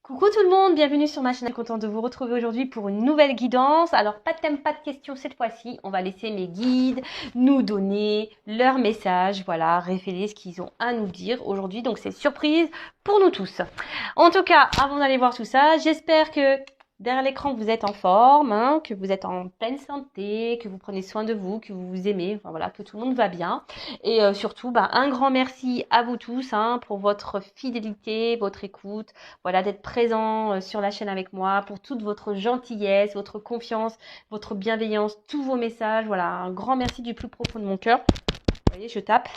Coucou tout le monde, bienvenue sur ma chaîne. Je suis contente de vous retrouver aujourd'hui pour une nouvelle guidance. Alors pas de thème, pas de questions cette fois-ci. On va laisser mes guides nous donner leur message, voilà, révéler ce qu'ils ont à nous dire aujourd'hui. Donc c'est surprise pour nous tous. En tout cas, avant d'aller voir tout ça, j'espère que derrière l'écran vous êtes en forme, hein, que vous êtes en pleine santé, que vous prenez soin de vous, que vous vous aimez, enfin voilà, que tout le monde va bien. Et surtout, un grand merci à vous tous pour votre fidélité, votre écoute. Voilà, d'être présent sur la chaîne avec moi, pour toute votre gentillesse, votre confiance, votre bienveillance, tous vos messages. Voilà, un grand merci du plus profond de mon cœur. Vous voyez, je tape.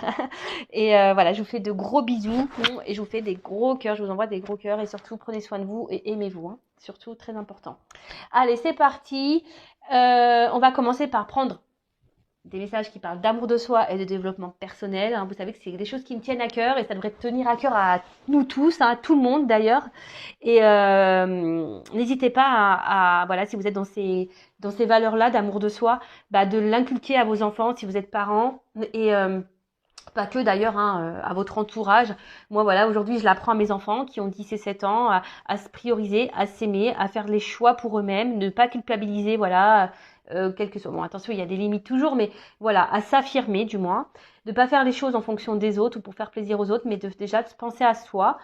Et voilà, je vous fais de gros bisous et je vous fais des gros cœurs. Je vous envoie des gros cœurs et surtout, prenez soin de vous et aimez-vous. Surtout, très important. Allez, c'est parti. On va commencer par prendre des messages qui parlent d'amour de soi et de développement personnel. Vous savez que c'est des choses qui me tiennent à cœur et ça devrait tenir à cœur à nous tous, à tout le monde d'ailleurs. Et n'hésitez pas voilà, si vous êtes dans ces valeurs-là d'amour de soi, de l'inculquer à vos enfants si vous êtes parents et pas que d'ailleurs à votre entourage. Moi voilà, aujourd'hui je l'apprends à mes enfants qui ont 10 et 7 ans à se prioriser, à s'aimer, à faire les choix pour eux-mêmes, ne pas culpabiliser, voilà, quel que soit. Bon, attention, il y a des limites toujours, mais voilà, à s'affirmer du moins, de pas faire les choses en fonction des autres ou pour faire plaisir aux autres, mais déjà de penser à soi.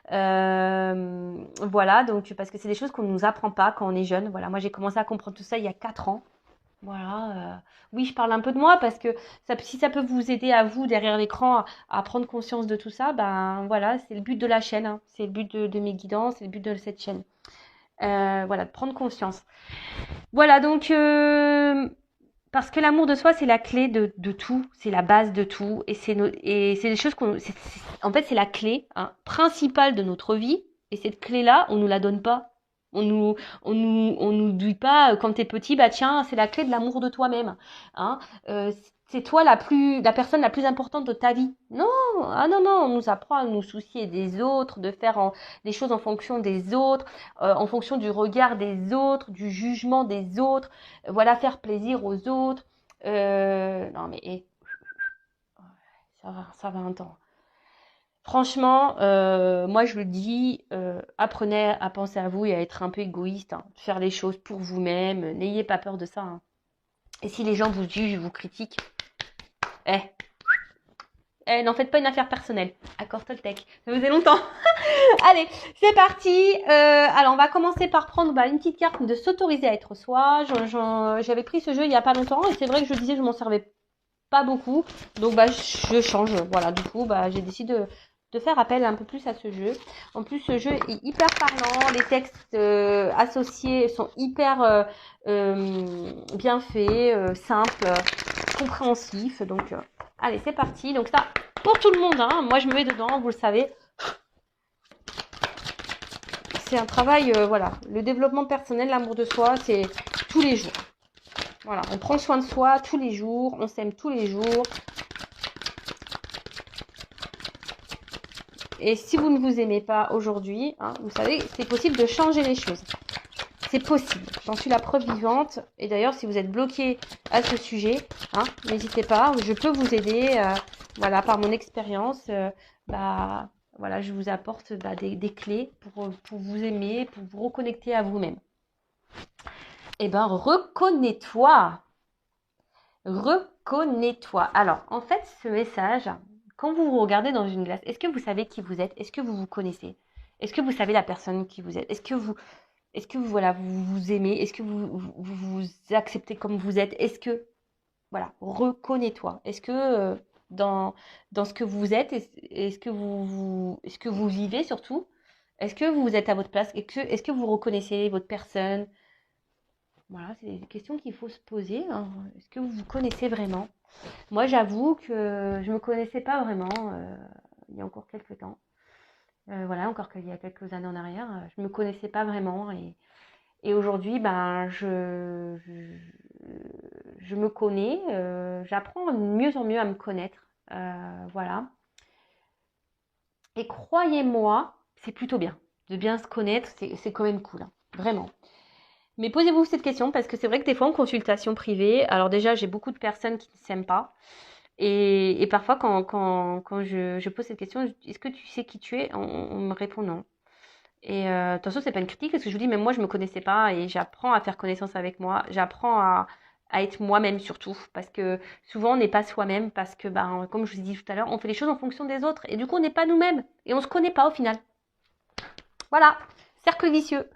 Voilà, donc parce que c'est des choses qu'on ne nous apprend pas quand on est jeune. Voilà, moi j'ai commencé à comprendre tout ça il y a 4 ans. Voilà, oui, je parle un peu de moi parce que si ça peut vous aider à vous derrière l'écran à prendre conscience de tout ça, voilà, c'est le but de la chaîne, c'est le but de mes guidances, c'est le but de cette chaîne. Voilà, de prendre conscience. Voilà, donc parce que l'amour de soi, c'est la clé de tout, c'est la base de tout, et c'est des choses en fait, c'est la clé principale de notre vie, et cette clé-là, on nous la donne pas. On nous dit pas quand t'es petit, tiens, c'est la clé de l'amour de toi-même. Hein. C'est toi la personne la plus importante de ta vie. Non, non, on nous apprend à nous soucier des autres, de faire les choses en fonction des autres, en fonction du regard des autres, du jugement des autres. Voilà, faire plaisir aux autres. Non mais ça va un temps. Franchement, moi je le dis, apprenez à penser à vous et à être un peu égoïste, faire les choses pour vous-même, n'ayez pas peur de ça. Et si les gens vous jugent, vous critiquent, eh, n'en faites pas une affaire personnelle. Accord Toltec, ça faisait longtemps. Allez, c'est parti. Alors on va commencer par prendre une petite carte de s'autoriser à être soi. J'avais pris ce jeu il y a pas longtemps et c'est vrai que je disais que je m'en servais pas beaucoup, donc je change. Voilà, du coup j'ai décidé de faire appel un peu plus à ce jeu. En plus, ce jeu est hyper parlant, les textes associés sont hyper bien faits, simples, compréhensifs. Donc, allez, c'est parti. Donc ça, pour tout le monde, moi je me mets dedans, vous le savez. C'est un travail, voilà, le développement personnel, l'amour de soi, c'est tous les jours. Voilà, on prend soin de soi tous les jours, on s'aime tous les jours. Et si vous ne vous aimez pas aujourd'hui, vous savez, c'est possible de changer les choses. C'est possible. J'en suis la preuve vivante. Et d'ailleurs, si vous êtes bloqué à ce sujet, n'hésitez pas. Je peux vous aider. Voilà, par mon expérience, voilà, je vous apporte des clés pour vous aimer, pour vous reconnecter à vous-même. Eh ben, reconnais-toi. Reconnais-toi. Alors, en fait, ce message, quand vous vous regardez dans une glace, est-ce que vous savez qui vous êtes? Est-ce que vous vous connaissez? Est-ce que vous savez la personne qui vous êtes? Est-ce que voilà, vous vous aimez? Est-ce que vous acceptez comme vous êtes? Est-ce que, voilà, reconnais-toi. Est-ce que dans ce que vous êtes, est-ce que est-ce que vous vivez surtout? Est-ce que vous êtes à votre place? Est-ce que vous reconnaissez votre personne? Voilà, c'est des questions qu'il faut se poser. Est-ce que vous vous connaissez vraiment? Moi, j'avoue que je me connaissais pas vraiment il y a encore quelques temps. Voilà, encore qu'il y a quelques années en arrière, je me connaissais pas vraiment. Et aujourd'hui, je me connais. J'apprends de mieux en mieux à me connaître. Voilà. Et croyez-moi, c'est plutôt bien. De bien se connaître, c'est quand même cool. Vraiment. Mais posez-vous cette question parce que c'est vrai que des fois en consultation privée, alors déjà j'ai beaucoup de personnes qui ne s'aiment pas et parfois quand je pose cette question, est-ce que tu sais qui tu es, on me répond non. Et attention, c'est pas une critique, parce que je vous dis, même moi, je me connaissais pas et j'apprends à faire connaissance avec moi. J'apprends à être moi-même surtout, parce que souvent, on n'est pas soi-même, parce que, ben, comme je vous ai dit tout à l'heure, on fait les choses en fonction des autres et du coup, on n'est pas nous-mêmes et on se connaît pas au final. Voilà, cercle vicieux.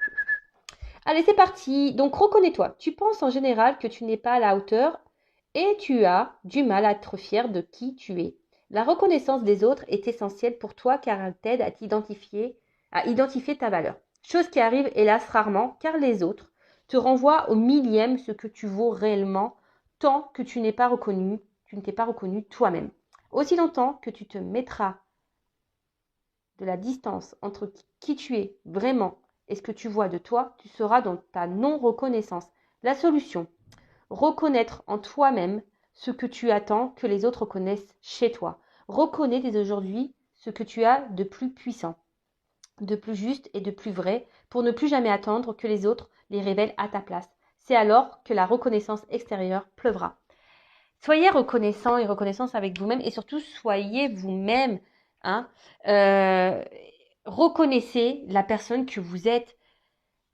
Allez, c'est parti. Donc, reconnais-toi. Tu penses en général que tu n'es pas à la hauteur et tu as du mal à être fier de qui tu es. La reconnaissance des autres est essentielle pour toi car elle t'aide à identifier ta valeur. Chose qui arrive hélas rarement car les autres te renvoient au millième ce que tu vaux réellement tant que tu ne t'es pas reconnu toi-même. Aussi longtemps que tu te mettras de la distance entre qui tu es vraiment et ce que tu vois de toi, tu seras dans ta non-reconnaissance. La solution, reconnaître en toi-même ce que tu attends que les autres reconnaissent chez toi. Reconnais dès aujourd'hui ce que tu as de plus puissant, de plus juste et de plus vrai pour ne plus jamais attendre que les autres les révèlent à ta place. C'est alors que la reconnaissance extérieure pleuvra. Soyez reconnaissant et reconnaissance avec vous-même et surtout soyez vous-même. Hein. Euh, Reconnaissez la personne que vous êtes.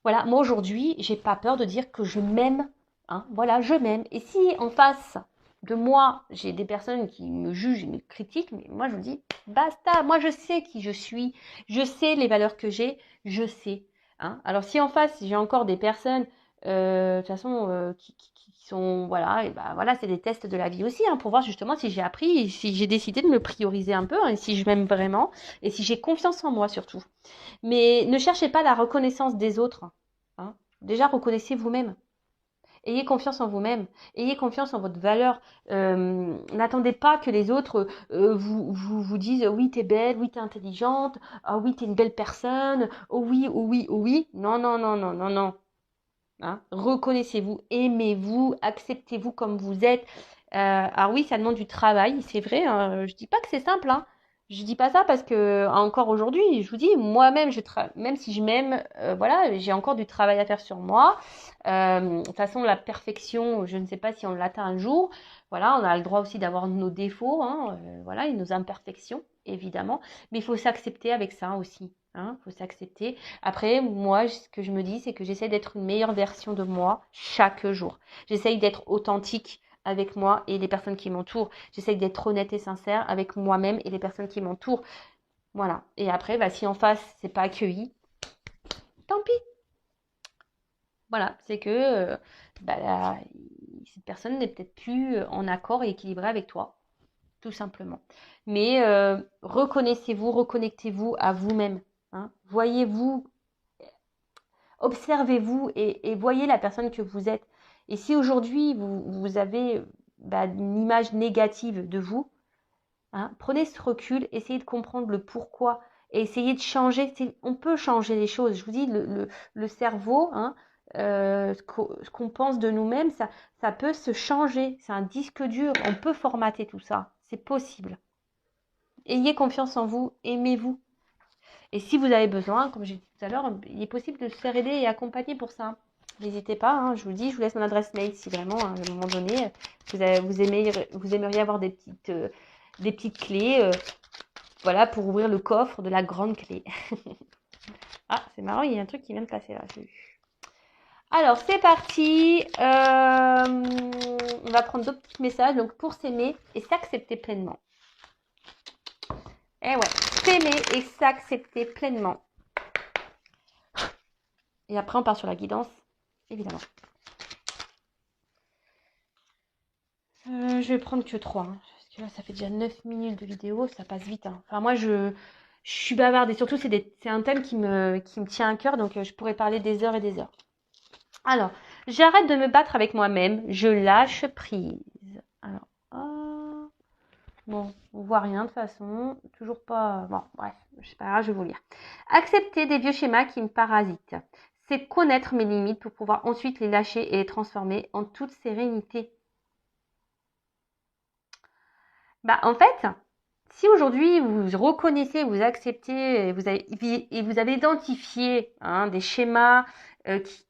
Voilà, moi aujourd'hui, j'ai pas peur de dire que je m'aime. Hein. Voilà, je m'aime. Et si en face de moi, j'ai des personnes qui me jugent et me critiquent, mais moi je vous dis, basta, moi je sais qui je suis, je sais les valeurs que j'ai, je sais. Hein. Alors si en face, j'ai encore des personnes, de toute façon, qui sont, voilà, et ben voilà, c'est des tests de la vie aussi, hein, pour voir justement si j'ai appris, si j'ai décidé de me prioriser un peu, hein, et si je m'aime vraiment, et si j'ai confiance en moi surtout. Mais ne cherchez pas la reconnaissance des autres. Hein. Déjà, reconnaissez vous-même. Ayez confiance en vous-même. Ayez confiance en votre valeur. N'attendez pas que les autres vous disent oui, t'es belle, oui, t'es intelligente, ah oui, t'es une belle personne, oh oui, oh oui, oh oui. Non, non, non, non, non, non. Hein. Reconnaissez-vous, aimez-vous, acceptez-vous comme vous êtes. Alors oui, ça demande du travail, c'est vrai. Hein. Je dis pas que c'est simple. Hein. Je dis pas ça parce que encore aujourd'hui, je vous dis, moi-même, même si je m'aime, voilà, j'ai encore du travail à faire sur moi. De toute façon, la perfection, je ne sais pas si on l'atteint un jour. Voilà, on a le droit aussi d'avoir nos défauts, hein, voilà, et nos imperfections, évidemment. Mais il faut s'accepter avec ça aussi. Hein, faut s'accepter. Après, moi, ce que je me dis, c'est que j'essaie d'être une meilleure version de moi chaque jour. J'essaye d'être authentique avec moi et les personnes qui m'entourent. J'essaye d'être honnête et sincère avec moi-même et les personnes qui m'entourent. Voilà. Et après, bah, si en face, c'est pas accueilli, tant pis. Voilà. C'est que bah, cette personne n'est peut-être plus en accord et équilibrée avec toi. Tout simplement. Mais reconnaissez-vous, reconnectez-vous à vous-même. Hein. Voyez-vous, observez-vous et voyez la personne que vous êtes. Et si aujourd'hui vous avez une image négative de vous, hein, prenez ce recul, essayez de comprendre le pourquoi et essayez de changer. On peut changer les choses. Je vous dis, le cerveau, hein, ce qu'on pense de nous-mêmes, ça peut se changer. C'est un disque dur. On peut formater tout ça. C'est possible. Ayez confiance en vous, aimez-vous. Et si vous avez besoin, comme j'ai dit tout à l'heure, il est possible de se faire aider et accompagner pour ça. N'hésitez pas, hein, je vous le dis, je vous laisse mon adresse mail si vraiment, hein, à un moment donné, vous aimeriez avoir des petites clés voilà, pour ouvrir le coffre de la grande clé. Ah, c'est marrant, il y a un truc qui vient de passer là. Alors, c'est parti. On va prendre d'autres petits messages. Donc, pour s'aimer et s'accepter pleinement. Eh ouais, s'aimer et s'accepter pleinement. Et après, on part sur la guidance, évidemment. Je vais prendre que 3. Hein, parce que là, ça fait déjà 9 minutes de vidéo. Ça passe vite. Hein. Enfin, moi, je suis bavarde. Et surtout, c'est un thème qui me tient à cœur. Donc, je pourrais parler des heures et des heures. Alors, j'arrête de me battre avec moi-même. Je lâche prise. Alors, bon, on voit rien de toute façon. Toujours pas... Bon, bref, c'est pas grave, je vais vous lire. Accepter des vieux schémas qui me parasitent. C'est connaître mes limites pour pouvoir ensuite les lâcher et les transformer en toute sérénité. Bah, en fait, si aujourd'hui vous reconnaissez, vous acceptez et vous avez identifié des schémas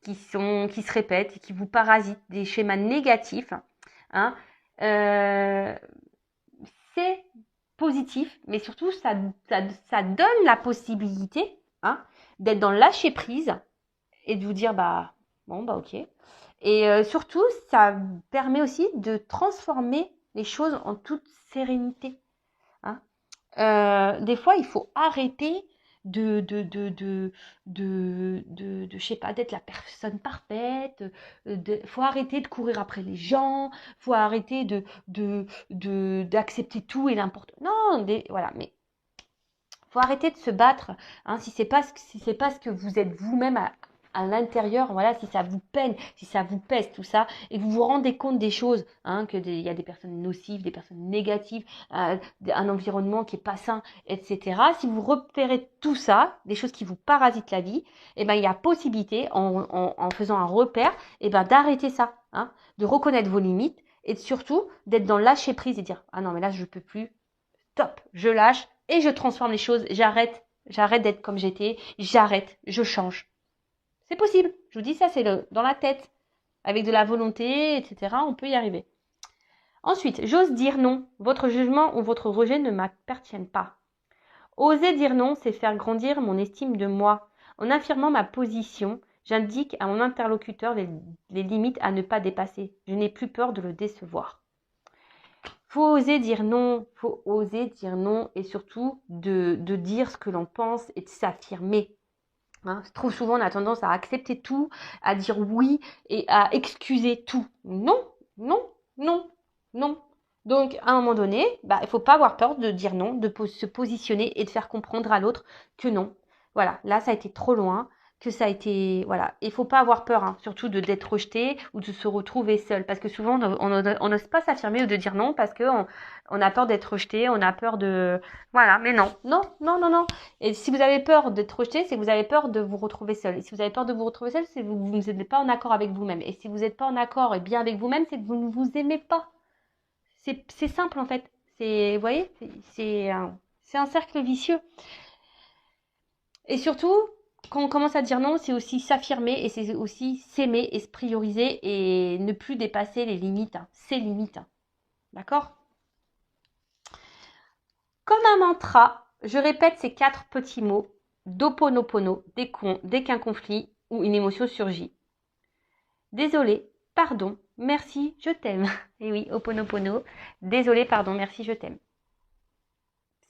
qui se répètent et qui vous parasitent, des schémas négatifs, hein, c'est positif, mais surtout ça donne la possibilité d'être dans le lâcher prise et de vous dire bah bon bah ok. Et surtout, ça permet aussi de transformer les choses en toute sérénité. Hein. Des fois, il faut arrêter je sais pas, d'être la personne parfaite. Faut arrêter de courir après les gens. Faut arrêter d'accepter tout et n'importe. Non, voilà, mais faut arrêter de se battre. Hein, si c'est pas ce que vous êtes vous-même à l'intérieur, voilà, si ça vous peine, si ça vous pèse, tout ça, et que vous vous rendez compte des choses, hein, il y a des personnes nocives, des personnes négatives, un environnement qui est pas sain, etc. Si vous repérez tout ça, des choses qui vous parasitent la vie, eh ben, il y a possibilité, en faisant un repère, eh ben, d'arrêter ça, hein, de reconnaître vos limites, et surtout, d'être dans le lâcher prise et dire, ah non, mais là, je peux plus, stop, je lâche, et je transforme les choses, j'arrête d'être comme j'étais, j'arrête, je change. C'est possible. Je vous dis ça, c'est dans la tête. Avec de la volonté, etc., on peut y arriver. Ensuite, j'ose dire non. Votre jugement ou votre rejet ne m'appartiennent pas. Oser dire non, c'est faire grandir mon estime de moi. En affirmant ma position, j'indique à mon interlocuteur les limites à ne pas dépasser. Je n'ai plus peur de le décevoir. Faut oser dire non, et surtout de dire ce que l'on pense et de s'affirmer. Hein, trop souvent, on a tendance à accepter tout, à dire oui et à excuser tout. Non, non, non, non. Donc, à un moment donné, bah, il ne faut pas avoir peur de dire non, de se positionner et de faire comprendre à l'autre que non. Voilà, là, ça a été trop loin, que ça a été... Voilà, il ne faut pas avoir peur, hein, surtout d'être rejeté ou de se retrouver seul. Parce que souvent, on n'ose pas s'affirmer ou de dire non parce qu'on a peur d'être rejeté, on a peur de... Voilà, mais non, non, non, non, non. Et si vous avez peur d'être rejeté, c'est que vous avez peur de vous retrouver seul. Et si vous avez peur de vous retrouver seul, c'est que vous n'êtes pas en accord avec vous-même. Et si vous n'êtes pas en accord et bien avec vous-même, c'est que vous ne vous aimez pas. C'est simple en fait. Vous voyez, c'est un cercle vicieux. Et surtout, quand on commence à dire non, c'est aussi s'affirmer et c'est aussi s'aimer et se prioriser et ne plus dépasser les limites, hein, ses limites. Hein. D'accord ? Comme un mantra, je répète ces 4 petits mots d'Ho'oponopono dès qu'un conflit ou une émotion surgit. Désolé, pardon, merci, je t'aime. Et oui, Ho'oponopono, désolé, pardon, merci, je t'aime.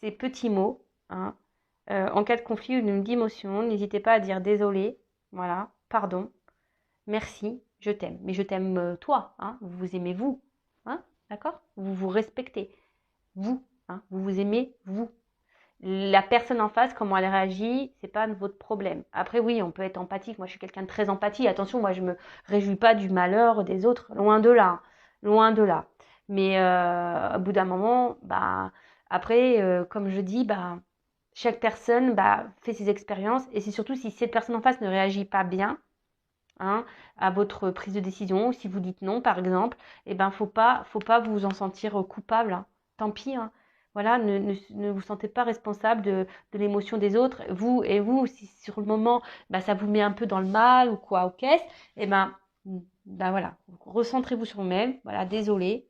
Ces petits mots, hein, en cas de conflit ou d'une émotion, n'hésitez pas à dire désolé, voilà, pardon, merci, je t'aime. Mais je t'aime toi, hein, vous vous aimez vous, hein, d'accord ? Vous vous respectez, vous, hein, vous vous aimez vous. La personne en face, comment elle réagit, c'est pas votre problème. Après, oui, on peut être empathique. Moi, je suis quelqu'un de très empathique. Attention, moi, je me réjouis pas du malheur des autres. Loin de là. Loin de là. Mais au bout d'un moment, bah, après, comme je dis, bah, chaque personne bah, fait ses expériences. Et c'est surtout si cette personne en face ne réagit pas bien, hein, à votre prise de décision, ou si vous dites non, par exemple, eh ben, faut pas vous en sentir coupable. Hein. Tant pis, hein. Voilà, ne vous sentez pas responsable de l'émotion des autres. Vous, si sur le moment, bah, ça vous met un peu dans le mal ou quoi, ok, eh ben, voilà, recentrez-vous sur vous-même. Voilà, désolé,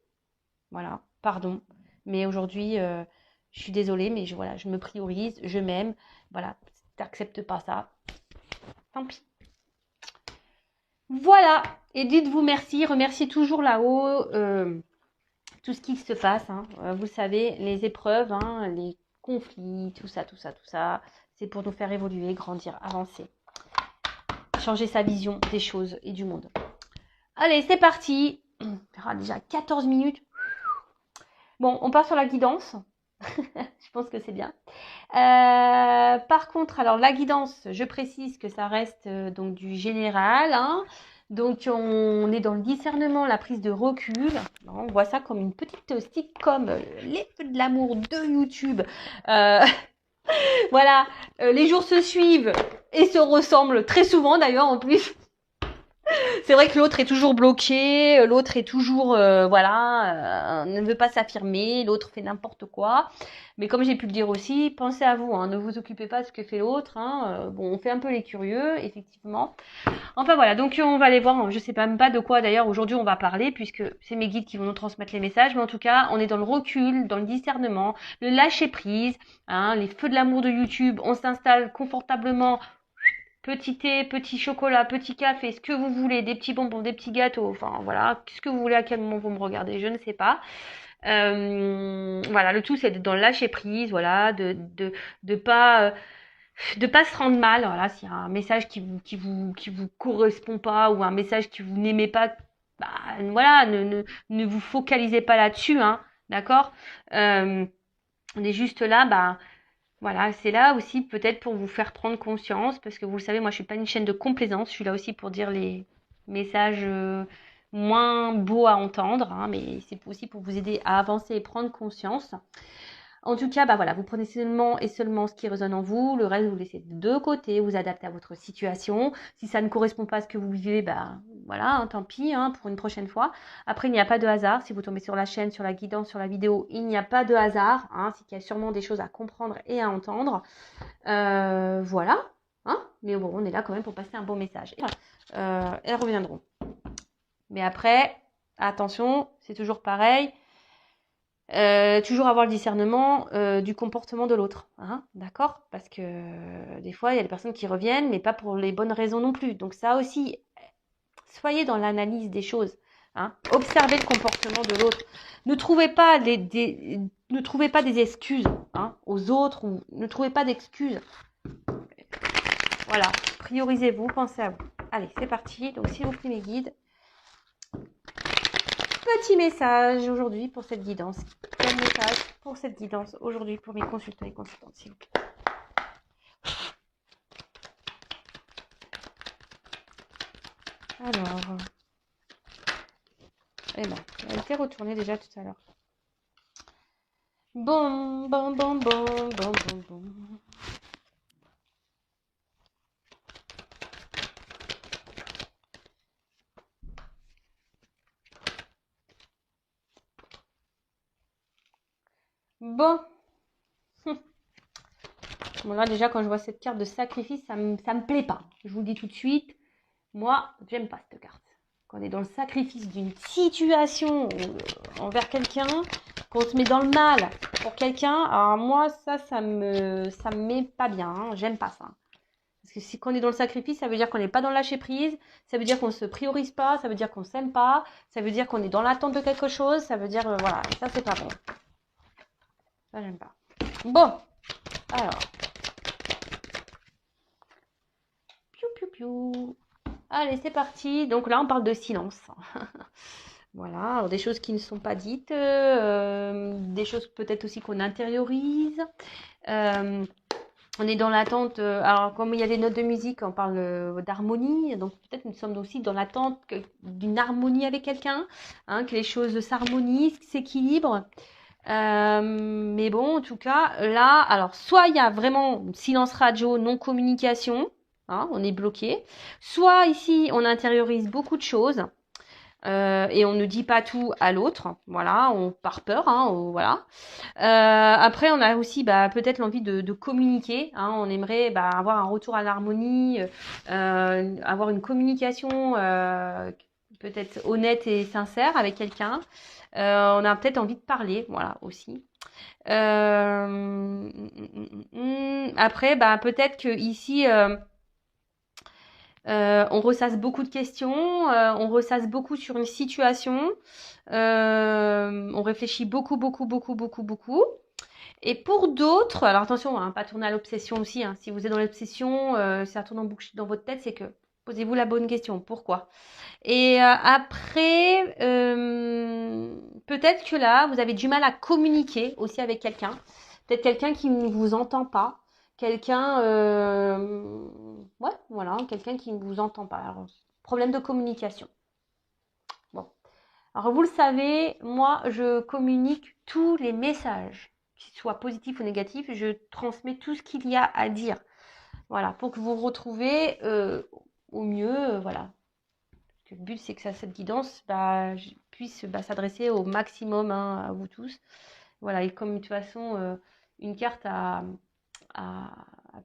voilà, pardon. Mais aujourd'hui, je suis désolée, mais voilà, je me priorise, je m'aime. Voilà, si t'acceptes pas ça, tant pis. Voilà, et dites-vous merci, remerciez toujours là-haut tout ce qui se passe. Hein. Vous savez, les épreuves, hein, les conflits, tout ça, c'est pour nous faire évoluer, grandir, avancer, changer sa vision des choses et du monde. Allez, c'est parti. Déjà 14 minutes. Bon, on part sur la guidance. Je pense que c'est bien. Par contre, alors la guidance, je précise que ça reste donc du général. Hein. Donc on est dans le discernement, la prise de recul. On voit ça comme une petite sitcom, les feux de l'amour de YouTube. Voilà, les jours se suivent et se ressemblent très souvent d'ailleurs en plus. C'est vrai que l'autre est toujours bloqué, l'autre est toujours, ne veut pas s'affirmer, l'autre fait n'importe quoi. Mais comme j'ai pu le dire aussi, pensez à vous, hein, ne vous occupez pas de ce que fait l'autre. Hein, bon, on fait un peu les curieux, effectivement. Enfin voilà, donc on va aller voir, je sais même pas de quoi d'ailleurs aujourd'hui on va parler, puisque c'est mes guides qui vont nous transmettre les messages. Mais en tout cas, on est dans le recul, dans le discernement, le lâcher prise, hein, les feux de l'amour de YouTube, on s'installe confortablement petit thé, petit chocolat, petit café, ce que vous voulez, des petits bonbons, des petits gâteaux, enfin voilà, ce que vous voulez, à quel moment vous me regardez, je ne sais pas. Voilà, le tout c'est d'être dans le lâcher prise, voilà, de pas se rendre mal, voilà, s'il y a un message qui vous correspond pas ou un message que vous n'aimez pas, bah voilà, ne vous focalisez pas là-dessus, hein, d'accord. On est juste là, bah voilà, c'est là aussi peut-être pour vous faire prendre conscience, parce que vous le savez, moi je suis pas une chaîne de complaisance, je suis là aussi pour dire les messages moins beaux à entendre, hein, mais c'est aussi pour vous aider à avancer et prendre conscience. En tout cas, bah voilà, vous prenez seulement et seulement ce qui résonne en vous, le reste vous laissez de côté, vous adaptez à votre situation. Si ça ne correspond pas à ce que vous vivez, bah voilà, hein, tant pis, hein, pour une prochaine fois. Après, il n'y a pas de hasard. Si vous tombez sur la chaîne, sur la guidance, sur la vidéo, il n'y a pas de hasard. Hein, c'est qu'il y a sûrement des choses à comprendre et à entendre. Voilà. Hein, mais bon, on est là quand même pour passer un bon message. Elles reviendront. Mais après, attention, c'est toujours pareil. Toujours avoir le discernement du comportement de l'autre, hein, d'accord? Parce que des fois, il y a des personnes qui reviennent, mais pas pour les bonnes raisons non plus. Donc ça aussi, soyez dans l'analyse des choses, hein. Observez le comportement de l'autre. Ne trouvez pas ne trouvez pas des excuses, hein, aux autres, ou ne trouvez pas d'excuses. Voilà, priorisez-vous, pensez à vous. Allez, c'est parti. Donc, s'il vous plaît, mes guides. Petit message aujourd'hui pour cette guidance. Quel message pour cette guidance aujourd'hui pour mes consultants et consultantes, s'il vous plaît. Alors, eh ben, elle a été retournée déjà tout à l'heure. Bon. Bon. Bon, là, déjà, quand je vois cette carte de sacrifice, ça me plaît pas. Je vous le dis tout de suite. Moi, j'aime pas cette carte. Quand on est dans le sacrifice d'une situation envers quelqu'un, qu'on se met dans le mal pour quelqu'un, alors moi, ça me met pas bien. Hein. J'aime pas ça. Parce que si on est dans le sacrifice, ça veut dire qu'on n'est pas dans le lâcher prise, ça veut dire qu'on ne se priorise pas, ça veut dire qu'on ne s'aime pas, ça veut dire qu'on est dans l'attente de quelque chose, ça veut dire, voilà, ça c'est pas bon. Ça, j'aime pas. Bon, alors. Piou. Allez, c'est parti. Donc là, on parle de silence. Voilà, alors des choses qui ne sont pas dites, des choses peut-être aussi qu'on intériorise. On est dans l'attente, alors comme il y a des notes de musique, on parle d'harmonie, donc peut-être nous sommes aussi dans l'attente d'une harmonie avec quelqu'un, hein, que les choses s'harmonisent, s'équilibrent. Mais bon, en tout cas, là, alors soit il y a vraiment silence radio, non-communication, hein, on est bloqué, soit ici on intériorise beaucoup de choses. Et on ne dit pas tout à l'autre, voilà, on par peur, hein, voilà. Après, on a aussi peut-être l'envie de communiquer, hein, on aimerait avoir un retour à l'harmonie, avoir une communication peut-être honnête et sincère avec quelqu'un. On a peut-être envie de parler, voilà, aussi. Après, peut-être que ici on ressasse beaucoup de questions, on ressasse beaucoup sur une situation, on réfléchit beaucoup. Et pour d'autres, alors attention, hein, pas tourner à l'obsession aussi, hein, si vous êtes dans l'obsession, si ça tourne en boucle dans votre tête, c'est que posez-vous la bonne question, pourquoi? Et après, peut-être que là, vous avez du mal à communiquer aussi avec quelqu'un, peut-être quelqu'un qui ne vous entend pas, quelqu'un, ouais, voilà, quelqu'un qui ne vous entend pas. Alors, problème de communication. Bon, alors vous le savez, moi, je communique tous les messages, qu'ils soient positifs ou négatifs, je transmets tout ce qu'il y a à dire. Voilà, pour que vous vous retrouvez au mieux, voilà. Parce que le but, c'est que cette guidance puisse s'adresser au maximum, hein, à vous tous. Voilà, et comme de toute façon, une carte a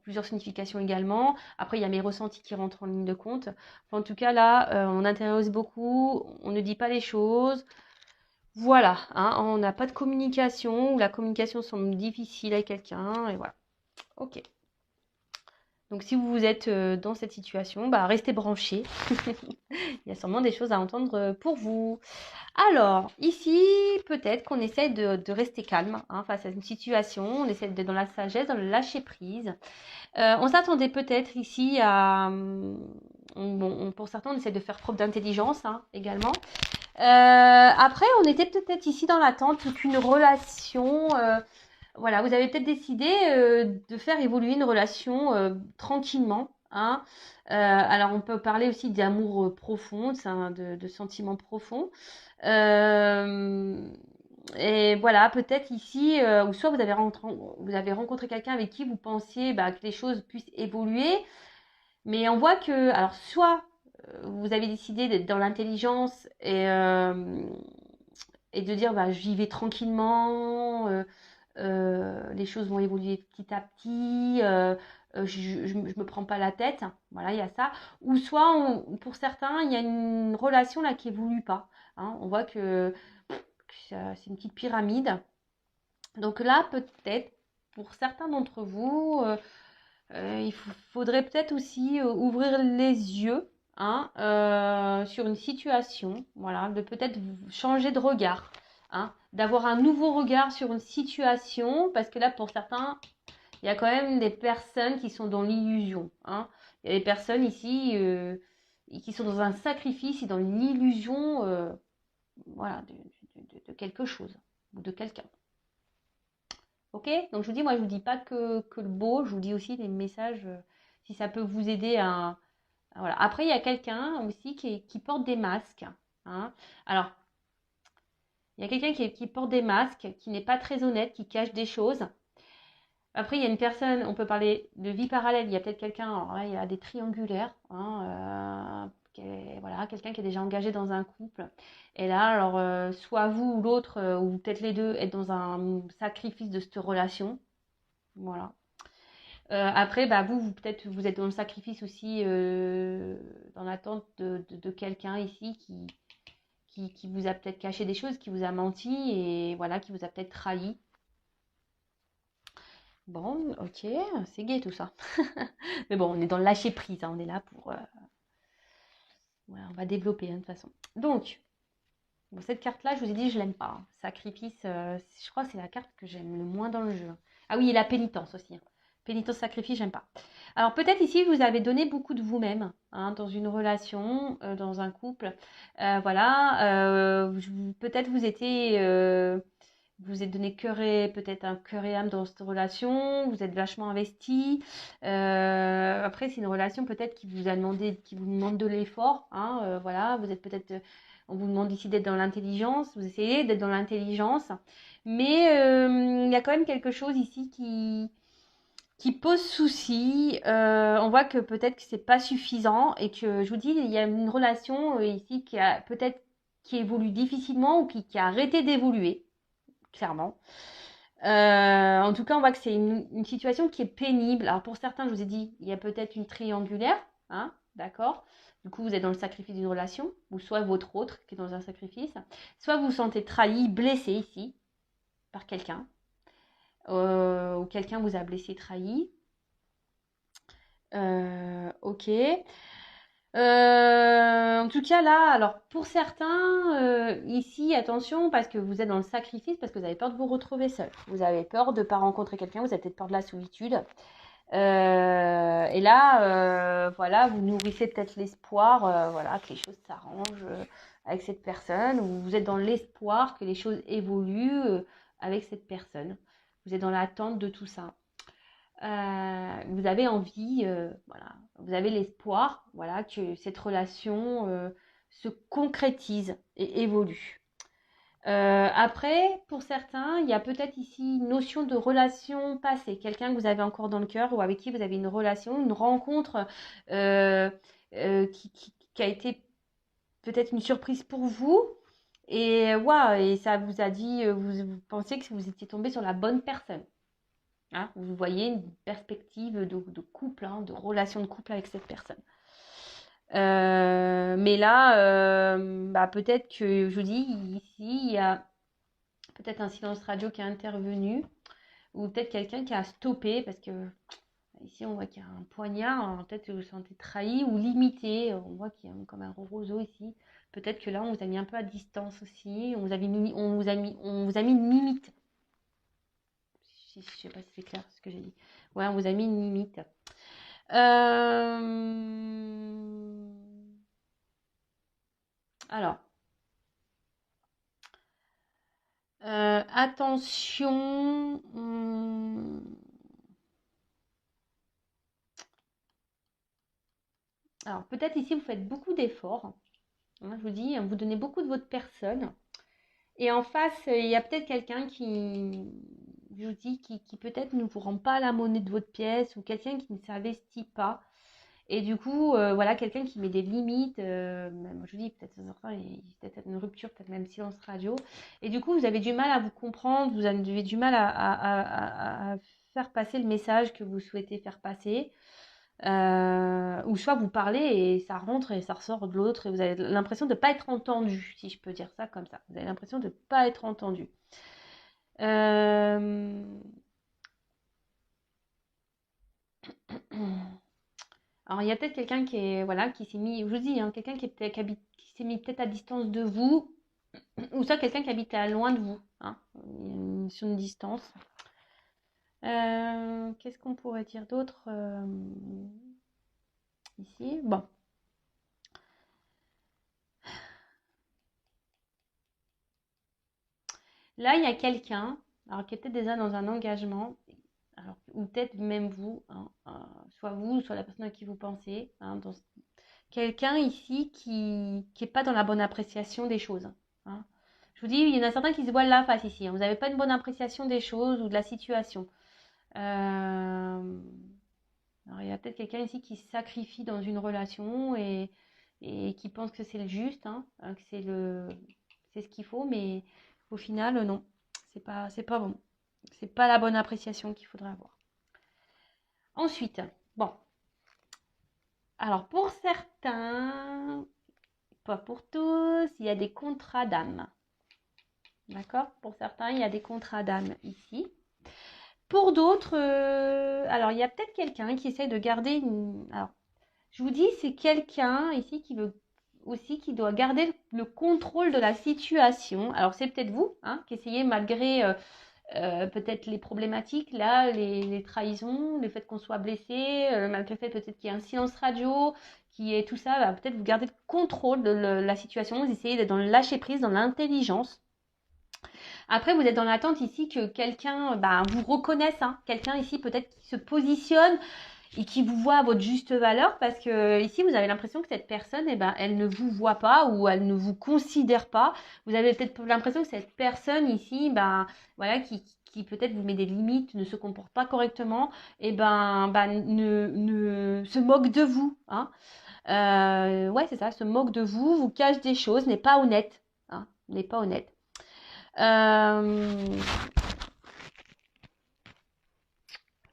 plusieurs significations également. Après, il y a mes ressentis qui rentrent en ligne de compte. Enfin, en tout cas, là, on intéresse beaucoup, on ne dit pas les choses. Voilà, hein, on n'a pas de communication, ou la communication semble difficile à quelqu'un, et voilà. Ok. Donc si vous êtes dans cette situation, bah, restez branchés. Il y a sûrement des choses à entendre pour vous. Alors, ici, peut-être qu'on essaie de rester calme hein, face à une situation. On essaie d'être dans la sagesse, dans le lâcher prise. On s'attendait peut-être ici à... pour certains, on essaie de faire preuve d'intelligence hein, également. Après, on était peut-être ici dans l'attente qu'une relation... voilà, vous avez peut-être décidé de faire évoluer une relation tranquillement. Hein. Alors, on peut parler aussi d'amour profond, de sentiments profonds. Et voilà, peut-être ici, ou soit vous avez rencontré quelqu'un avec qui vous pensiez bah, que les choses puissent évoluer, mais on voit que, alors soit vous avez décidé d'être dans l'intelligence et de dire bah, j'y vais tranquillement, les choses vont évoluer petit à petit, je me prends pas la tête, voilà, il y a ça. Ou soit, pour certains, il y a une relation là qui évolue pas. Hein. On voit que c'est une petite pyramide. Donc là, peut-être, pour certains d'entre vous, il faudrait peut-être aussi ouvrir les yeux hein, sur une situation, voilà, de peut-être changer de regard, hein, d'avoir un nouveau regard sur une situation, parce que là, pour certains, il y a quand même des personnes qui sont dans l'illusion. Hein. Il y a des personnes ici qui sont dans un sacrifice et dans l'illusion voilà, de quelque chose ou de quelqu'un. Ok? Donc je vous dis, moi je vous dis pas que le beau, je vous dis aussi des messages, si ça peut vous aider à... Voilà. Après, il y a quelqu'un aussi qui porte des masques. Hein. Alors, il y a quelqu'un qui porte des masques, qui n'est pas très honnête, qui cache des choses. Après, il y a une personne, on peut parler de vie parallèle, il y a peut-être quelqu'un, alors là, il y a des triangulaires, hein, voilà, quelqu'un qui est déjà engagé dans un couple. Et là, alors, soit vous ou l'autre, ou peut-être les deux, êtes dans un sacrifice de cette relation. Voilà. Après, bah, peut-être, vous êtes dans le sacrifice aussi, dans l'attente de quelqu'un ici qui vous a peut-être caché des choses, qui vous a menti et voilà, qui vous a peut-être trahi. Bon, ok, c'est gai tout ça. Mais bon, on est dans le lâcher prise, hein, on est là pour... voilà, on va développer hein, de toute façon. Donc, bon, cette carte-là, je vous ai dit, je l'aime pas. Hein. Sacrifice, je crois que c'est la carte que j'aime le moins dans le jeu. Ah oui, et la pénitence aussi. Hein. Pénitence, sacrifice, j'aime pas. Alors peut-être ici, vous avez donné beaucoup de vous-même hein, dans une relation, dans un couple. Voilà, peut-être vous étiez... vous êtes donné peut-être un cœur et âme dans cette relation, vous êtes vachement investi. Après, c'est une relation peut-être qui vous demande de l'effort. Hein, voilà, vous êtes peut-être, on vous demande ici d'être dans l'intelligence, vous essayez d'être dans l'intelligence, mais il y a quand même quelque chose ici qui pose souci. On voit que peut-être que c'est pas suffisant et que je vous dis, il y a une relation ici qui évolue difficilement ou qui a arrêté d'évoluer clairement. En tout cas, on voit que c'est une situation qui est pénible. Alors pour certains, je vous ai dit, il y a peut-être une triangulaire, hein, d'accord. Du coup, vous êtes dans le sacrifice d'une relation, ou soit votre autre qui est dans un sacrifice, soit vous vous sentez trahi, blessé ici par quelqu'un, ou quelqu'un vous a blessé, trahi. Ok. En tout cas, là, alors pour certains, ici, attention, parce que vous êtes dans le sacrifice, parce que vous avez peur de vous retrouver seul. Vous avez peur de ne pas rencontrer quelqu'un, vous avez peut-être peur de la solitude. Et là, voilà, vous nourrissez peut-être l'espoir, voilà, que les choses s'arrangent avec cette personne, ou vous êtes dans l'espoir que les choses évoluent avec cette personne. Vous êtes dans l'attente de tout ça. Vous avez envie, voilà, vous avez l'espoir, voilà, que cette relation se concrétise et évolue. Après, pour certains, il y a peut-être ici une notion de relation passée, quelqu'un que vous avez encore dans le cœur ou avec qui vous avez une relation, une rencontre qui a été peut-être une surprise pour vous. Et, et ça vous a dit, vous pensez que vous étiez tombé sur la bonne personne. Hein, vous voyez une perspective de couple, hein, de relation de couple avec cette personne. Mais là, bah, peut-être que, je vous dis, ici, il y a peut-être un silence radio qui est intervenu, ou peut-être quelqu'un qui a stoppé, parce que Ici, on voit qu'il y a un poignard. Alors, peut-être que vous vous sentez trahi ou limité. On voit qu'il y a comme un roseau ici. Peut-être que là, on vous a mis un peu à distance aussi. On vous a mis une limite. Je ne sais pas si c'est clair ce que j'ai dit. Ouais, on vous a mis une limite. Alors, attention. Alors, peut-être ici, vous faites beaucoup d'efforts. Hein, je vous dis, vous donnez beaucoup de votre personne. Et en face, il y a peut-être quelqu'un qui, je vous dis, qui peut-être ne vous rend pas la monnaie de votre pièce ou quelqu'un qui ne s'investit pas. Et du coup, voilà, quelqu'un qui met des limites. Même, je vous dis, peut-être certains, il y a peut-être une rupture, peut-être même silence radio. Et du coup, vous avez du mal à vous comprendre, vous avez du mal à faire passer le message que vous souhaitez faire passer. Ou soit vous parlez et ça rentre et ça ressort de l'autre et vous avez l'impression de ne pas être entendu, si je peux dire ça comme ça. Vous avez l'impression de ne pas être entendu. Alors il y a peut-être quelqu'un qui est voilà qui s'est mis, je vous dis, hein, quelqu'un qui s'est mis peut-être à distance de vous, ou soit quelqu'un qui habite à loin de vous, hein, sur une distance. Qu'est-ce qu'on pourrait dire d'autre ici? Bon. Là, il y a quelqu'un, alors qui est peut-être déjà dans un engagement, alors, ou peut-être même vous, hein, soit vous, soit la personne à qui vous pensez, hein, quelqu'un ici qui n'est pas dans la bonne appréciation des choses. Hein. Je vous dis, il y en a certains qui se voilent la face ici. Hein. Vous n'avez pas une bonne appréciation des choses ou de la situation. Alors, il y a peut-être quelqu'un ici qui se sacrifie dans une relation et qui pense que c'est le juste, hein, que c'est ce qu'il faut, mais au final, non, c'est pas bon. C'est pas la bonne appréciation qu'il faudrait avoir. Ensuite, bon. Alors, pour certains, pas pour tous, il y a des contrats d'âme. D'accord? Pour certains, il y a des contrats d'âme ici. Pour d'autres, alors il y a peut-être quelqu'un qui essaie de garder une. Alors, je vous dis, c'est quelqu'un ici qui veut aussi qui doit garder le contrôle de la situation. Alors, c'est peut-être vous hein, qui essayez malgré peut-être les problématiques, là, les trahisons, le fait qu'on soit blessé, malgré le fait peut-être qu'il y ait un silence radio, qui est tout ça, bah, peut-être vous gardez le contrôle de la situation, vous essayez d'être dans le lâcher-prise, dans l'intelligence. Après, vous êtes dans l'attente ici que quelqu'un bah, vous reconnaisse, hein. Quelqu'un ici peut-être qui se positionne et qui vous voit à votre juste valeur parce que ici vous avez l'impression que cette personne eh ben, elle ne vous voit pas ou elle ne vous considère pas. Vous avez peut-être l'impression que cette personne ici ben, voilà, qui peut-être vous met des limites, ne se comporte pas correctement et ne se moque de vous. Hein. Ouais, c'est ça, se moque de vous, vous cache des choses, n'est pas honnête. Hein, n'est pas honnête.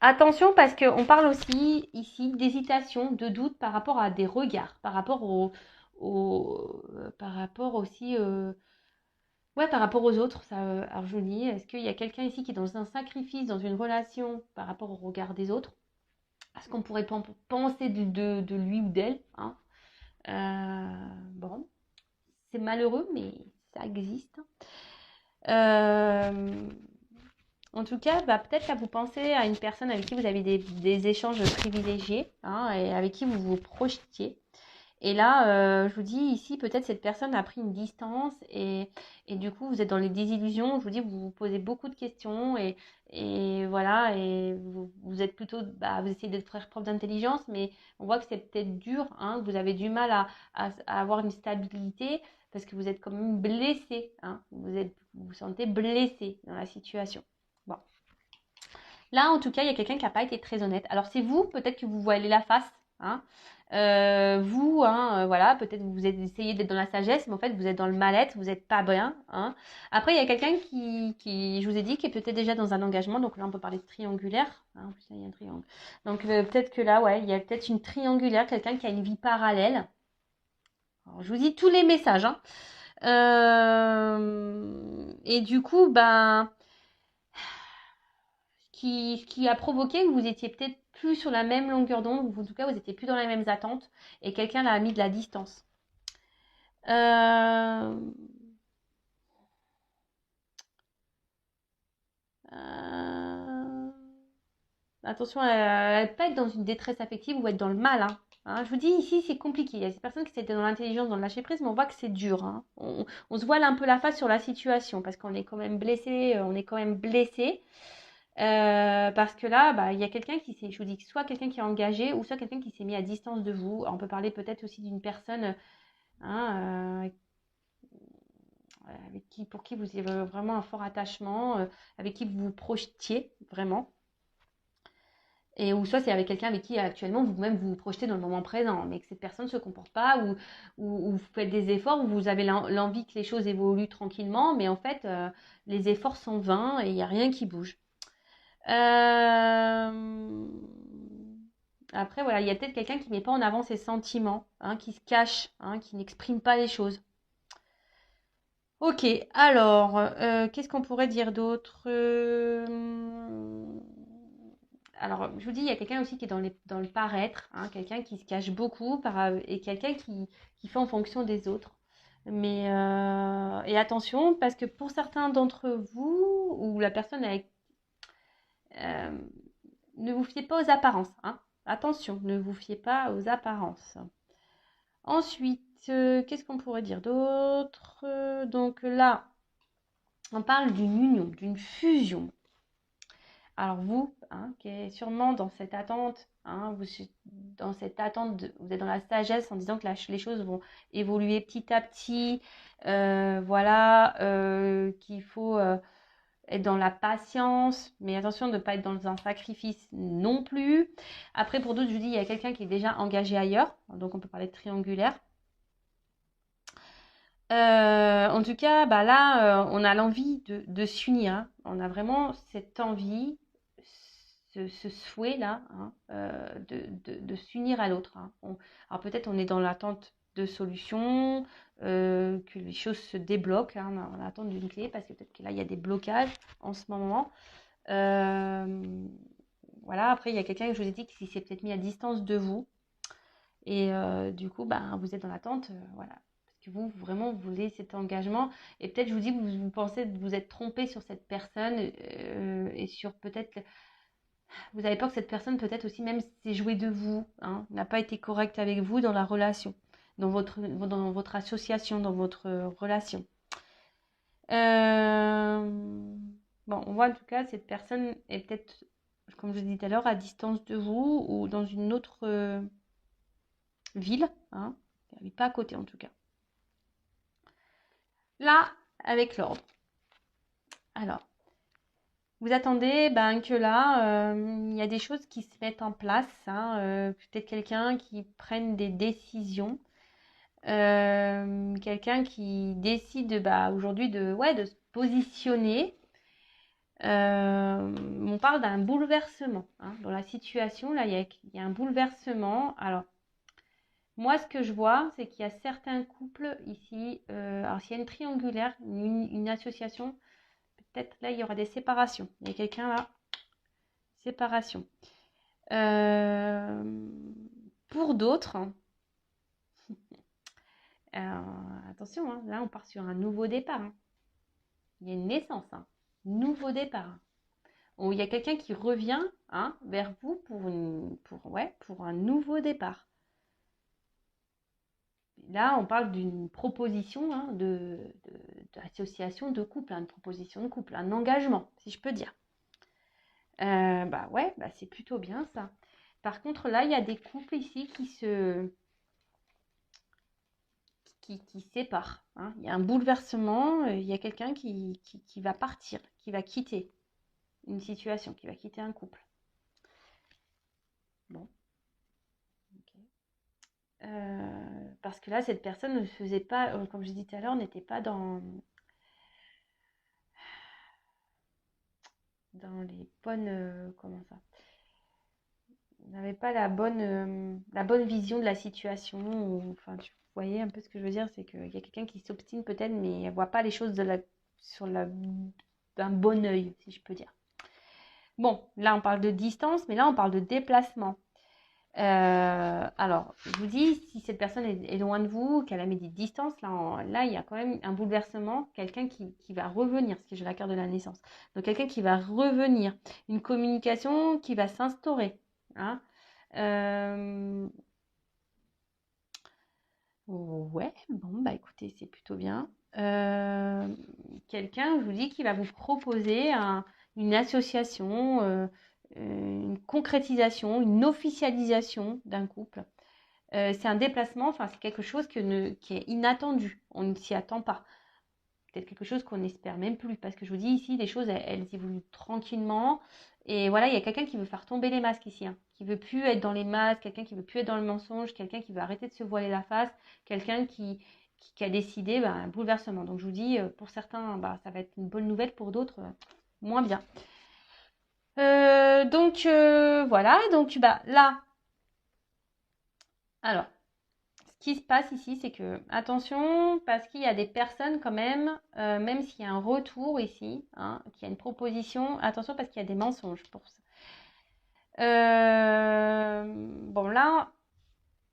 Attention parce qu'on parle aussi ici d'hésitation, de doute par rapport à des regards, par rapport par rapport aussi, ouais, par rapport aux autres. Ça, alors je vous dis, est-ce qu'il y a quelqu'un ici qui est dans un sacrifice, dans une relation par rapport au regard des autres? À ce qu'on pourrait penser de lui ou d'elle, hein? Bon, c'est malheureux, mais ça existe. En tout cas, bah, peut-être que vous pensez à une personne avec qui vous avez des échanges privilégiés hein, et avec qui vous vous projetiez. Et là, je vous dis ici, peut-être cette personne a pris une distance et du coup, vous êtes dans les désillusions. Je vous dis, vous vous posez beaucoup de questions et voilà, et vous êtes plutôt, bah, vous essayez de faire preuve d'intelligence, mais on voit que c'est peut-être dur, hein, que vous avez du mal à avoir une stabilité parce que vous êtes quand même blessé, hein, vous vous sentez blessé dans la situation. Bon. Là, en tout cas, il y a quelqu'un qui n'a pas été très honnête. Alors, c'est vous, peut-être que vous voilez la face. Hein. Vous, hein, voilà, peut-être vous essayez d'être dans la sagesse, mais en fait, vous êtes dans le mal-être, vous n'êtes pas bien. Hein. Après, il y a quelqu'un qui, je vous ai dit, qui est peut-être déjà dans un engagement. Donc là, on peut parler de triangulaire. Hein, en plus, il y a un triangle. Donc, peut-être que là, ouais, il y a peut-être une triangulaire, quelqu'un qui a une vie parallèle. Alors, je vous dis tous les messages. Hein. Et du coup, ben... qui a provoqué que vous étiez peut-être plus sur la même longueur d'onde, ou en tout cas, vous n'étiez plus dans les mêmes attentes, et quelqu'un l'a mis de la distance. Euh, euh, Attention à ne pas être dans une détresse affective ou être dans le mal. Hein, je vous dis, ici, c'est compliqué. Il y a ces personnes qui étaient dans l'intelligence, dans le lâcher-prise, mais on voit que c'est dur. Hein. On se voile un peu la face sur la situation parce qu'on est quand même blessé. On est quand même blessé. Parce que là, bah, il y a quelqu'un qui s'est, je vous dis, soit quelqu'un qui est engagé ou soit quelqu'un qui s'est mis à distance de vous. On peut parler peut-être aussi d'une personne hein, pour qui vous avez vraiment un fort attachement, avec qui vous vous projetiez vraiment. Et ou soit c'est avec quelqu'un avec qui actuellement vous-même vous vous projetez dans le moment présent, mais que cette personne ne se comporte pas, ou vous faites des efforts, ou vous avez l'envie que les choses évoluent tranquillement, mais en fait, les efforts sont vains et il n'y a rien qui bouge. Après, voilà, il y a peut-être quelqu'un qui ne met pas en avant ses sentiments, hein, qui se cache, hein, qui n'exprime pas les choses. Ok, alors, qu'est-ce qu'on pourrait dire d'autre Alors, je vous dis, il y a quelqu'un aussi qui est dans le paraître, hein, quelqu'un qui se cache beaucoup et quelqu'un qui fait en fonction des autres. Mais, et attention, parce que pour certains d'entre vous, ou la personne avec... euh, ne vous fiez pas aux apparences. Hein. Attention, ne vous fiez pas aux apparences. Ensuite, qu'est-ce qu'on pourrait dire d'autre Donc là, on parle d'une union, d'une fusion. Alors vous, hein, qui est sûrement dans cette attente, hein, vous êtes dans la sagesse en disant que les choses vont évoluer petit à petit, voilà, qu'il faut être dans la patience, mais attention de ne pas être dans un sacrifice non plus. Après, pour d'autres, je vous dis, il y a quelqu'un qui est déjà engagé ailleurs, donc on peut parler de triangulaire. En tout cas, bah là, on a l'envie de s'unir. Hein. On a vraiment cette envie, ce souhait-là, hein, de s'unir à l'autre. Hein. Alors peut-être on est dans l'attente de solutions, que les choses se débloquent. Hein, on attend d'une clé parce que peut-être que là, il y a des blocages en ce moment. Voilà, après, il y a quelqu'un que je vous ai dit qui s'est peut-être mis à distance de vous. Et du coup, bah, vous êtes dans l'attente, voilà. Parce que vous, vraiment, vous voulez cet engagement. Et peut-être, je vous dis, vous pensez que vous êtes trompé sur cette personne et sur peut-être... Vous avez peur que cette personne, peut-être aussi, même s'est jouée de vous, hein, n'a pas été correcte avec vous dans la relation, dans votre association, dans votre relation. Bon, on voit en tout cas, cette personne est peut-être, comme je l'ai dit tout à l'heure, à distance de vous ou dans une autre... ville, hein, elle n'est pas à côté en tout cas. Là, avec l'ordre. Alors, vous attendez que là, il y a des choses qui se mettent en place. Hein, peut-être quelqu'un qui prenne des décisions. Quelqu'un qui décide aujourd'hui de se positionner. On parle d'un bouleversement. Hein, dans la situation, là, il y a un bouleversement. Alors, moi, ce que je vois, c'est qu'il y a certains couples ici. Alors, s'il y a une triangulaire, une association, peut-être là, il y aura des séparations. Il y a quelqu'un là, séparation. Pour d'autres, attention, hein, là, on part sur un nouveau départ. Hein. Il y a une naissance, hein, nouveau départ. Où il y a quelqu'un qui revient hein, vers vous pour un nouveau départ. Là, on parle d'une proposition hein, d'association de couple, une proposition de couple, un engagement, si je peux dire. C'est plutôt bien ça. Par contre, là, il y a des couples ici qui séparent. Hein. Il y a un bouleversement, il y a quelqu'un qui va partir, qui va quitter une situation, qui va quitter un couple. Bon. Parce que là, cette personne ne faisait pas, comme je disais tout à l'heure, n'était pas dans les bonnes... comment ça n'avait pas la bonne vision de la situation. Enfin, tu voyez un peu ce que je veux dire, c'est qu'il y a quelqu'un qui s'obstine peut-être, mais ne voit pas les choses d'un bon œil, si je peux dire. Bon, là, on parle de distance, mais là, on parle de déplacement. Alors, je vous dis, si cette personne est loin de vous, qu'elle a mis des distances, là, il y a quand même un bouleversement, quelqu'un qui va revenir, parce que j'ai la carte de la naissance. Donc, quelqu'un qui va revenir, une communication qui va s'instaurer. Hein. Euh, ouais, bon, bah écoutez, c'est plutôt bien. Quelqu'un, je vous dis, qui va vous proposer une association, une concrétisation, une officialisation d'un couple. C'est un déplacement, enfin c'est quelque chose qui est inattendu, on ne s'y attend pas. Peut-être quelque chose qu'on n'espère même plus, parce que je vous dis ici, les choses, elles évoluent tranquillement. Et voilà, il y a quelqu'un qui veut faire tomber les masques ici, hein, qui veut plus être dans les masques, quelqu'un qui veut plus être dans le mensonge, quelqu'un qui veut arrêter de se voiler la face, quelqu'un qui a décidé un bouleversement. Donc je vous dis, pour certains, ça va être une bonne nouvelle, pour d'autres, moins bien. Voilà, donc là, alors, ce qui se passe ici, c'est que, attention, parce qu'il y a des personnes quand même s'il y a un retour ici, hein, qu'il y a une proposition, attention parce qu'il y a des mensonges pour ça. Bon, là,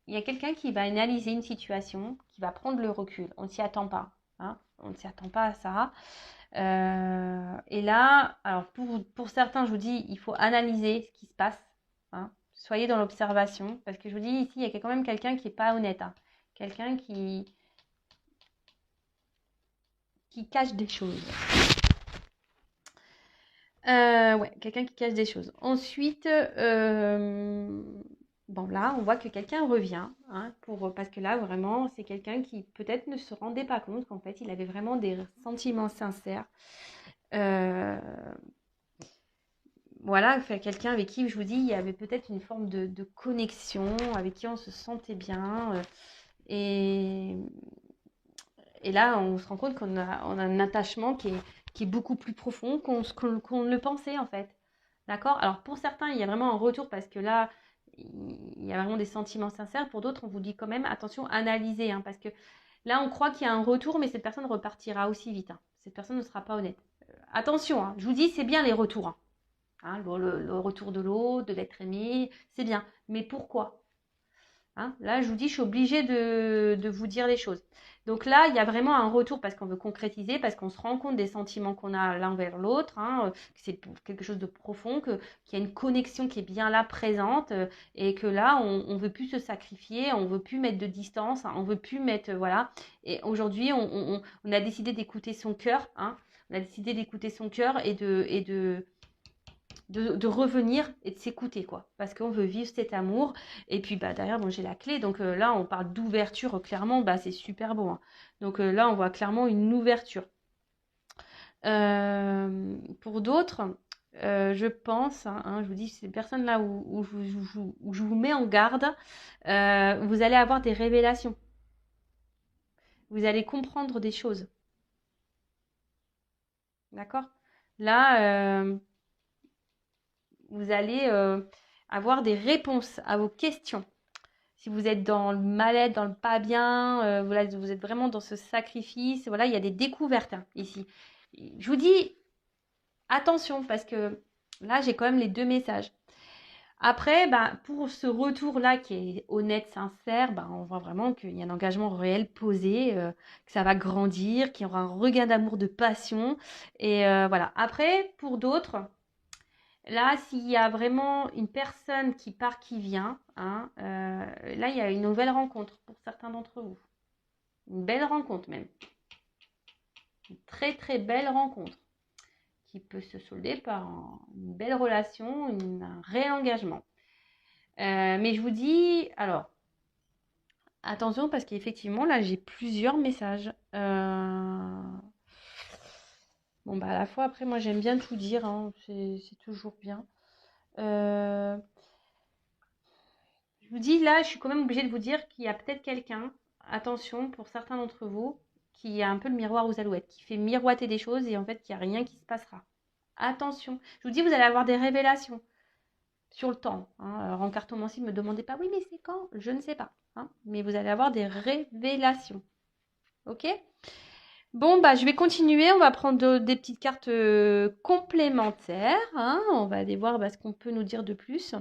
il y a quelqu'un qui va analyser une situation, qui va prendre le recul. On ne s'y attend pas. Hein, on ne s'y attend pas à ça. Et là, alors pour certains, je vous dis, il faut analyser ce qui se passe. Hein. Soyez dans l'observation. Parce que je vous dis, ici, il y a quand même quelqu'un qui n'est pas honnête. Hein. Quelqu'un qui cache des choses. Ouais, quelqu'un qui cache des choses. Ensuite, bon là, on voit que quelqu'un revient, hein, parce que là, vraiment, c'est quelqu'un qui peut-être ne se rendait pas compte qu'en fait, il avait vraiment des sentiments sincères. Voilà, quelqu'un avec qui, je vous dis, il y avait peut-être une forme de connexion, avec qui on se sentait bien. Et, et là, on se rend compte on a un attachement qui est beaucoup plus profond qu'on ne le pensait, en fait. D'accord? Alors, pour certains, il y a vraiment un retour parce que là, il y a vraiment des sentiments sincères. Pour d'autres, on vous dit quand même, attention, analysez, hein, parce que là, on croit qu'il y a un retour, mais cette personne repartira aussi vite. Hein. Cette personne ne sera pas honnête. Attention, hein, je vous dis, c'est bien les retours. Hein. Hein, le retour de l'autre, de l'être aimé, c'est bien. Mais pourquoi? Hein, là, je vous dis, je suis obligée de vous dire les choses. Donc là, il y a vraiment un retour parce qu'on veut concrétiser, parce qu'on se rend compte des sentiments qu'on a l'un vers l'autre, hein, que c'est quelque chose de profond, qu'il y a une connexion qui est bien là, présente, et que là, on ne veut plus se sacrifier, on ne veut plus mettre de distance, hein, on ne veut plus mettre, voilà. Et aujourd'hui, on a décidé d'écouter son cœur, hein, on a décidé d'écouter son cœur et de revenir et de s'écouter, quoi. Parce qu'on veut vivre cet amour. Et puis, derrière, bon, j'ai la clé. Donc là, on parle d'ouverture, clairement, c'est super beau. Hein. Donc là, on voit clairement une ouverture. Pour d'autres, je pense, hein, je vous dis, ces personnes-là où je vous mets en garde, vous allez avoir des révélations. Vous allez comprendre des choses. D'accord? Là, vous allez avoir des réponses à vos questions. Si vous êtes dans le mal-être, dans le pas bien, voilà, vous êtes vraiment dans ce sacrifice, voilà, il y a des découvertes hein, ici. Je vous dis attention parce que là, j'ai quand même les deux messages. Après, pour ce retour-là qui est honnête, sincère, on voit vraiment qu'il y a un engagement réel posé, que ça va grandir, qu'il y aura un regain d'amour, de passion. Et voilà. Après, pour d'autres, là, s'il y a vraiment une personne qui part, qui vient, hein, là, il y a une nouvelle rencontre pour certains d'entre vous. Une belle rencontre même. Une très très belle rencontre qui peut se solder par une belle relation, un réel engagement. Mais je vous dis, alors, attention parce qu'effectivement, là, j'ai plusieurs messages. Bon, à la fois, après, moi, j'aime bien tout dire, hein, c'est toujours bien. Je vous dis, là, je suis quand même obligée de vous dire qu'il y a peut-être quelqu'un, attention, pour certains d'entre vous, qui a un peu le miroir aux alouettes, qui fait miroiter des choses et en fait, qu'il n'y a rien qui se passera. Attention. Je vous dis, vous allez avoir des révélations sur le temps. Hein. Alors, en cartomancie, ne me demandez pas, oui, mais c'est quand? Je ne sais pas. Hein. Mais vous allez avoir des révélations. Ok? Bon, bah, je vais continuer. On va prendre des petites cartes complémentaires, hein. On va aller voir ce qu'on peut nous dire de plus.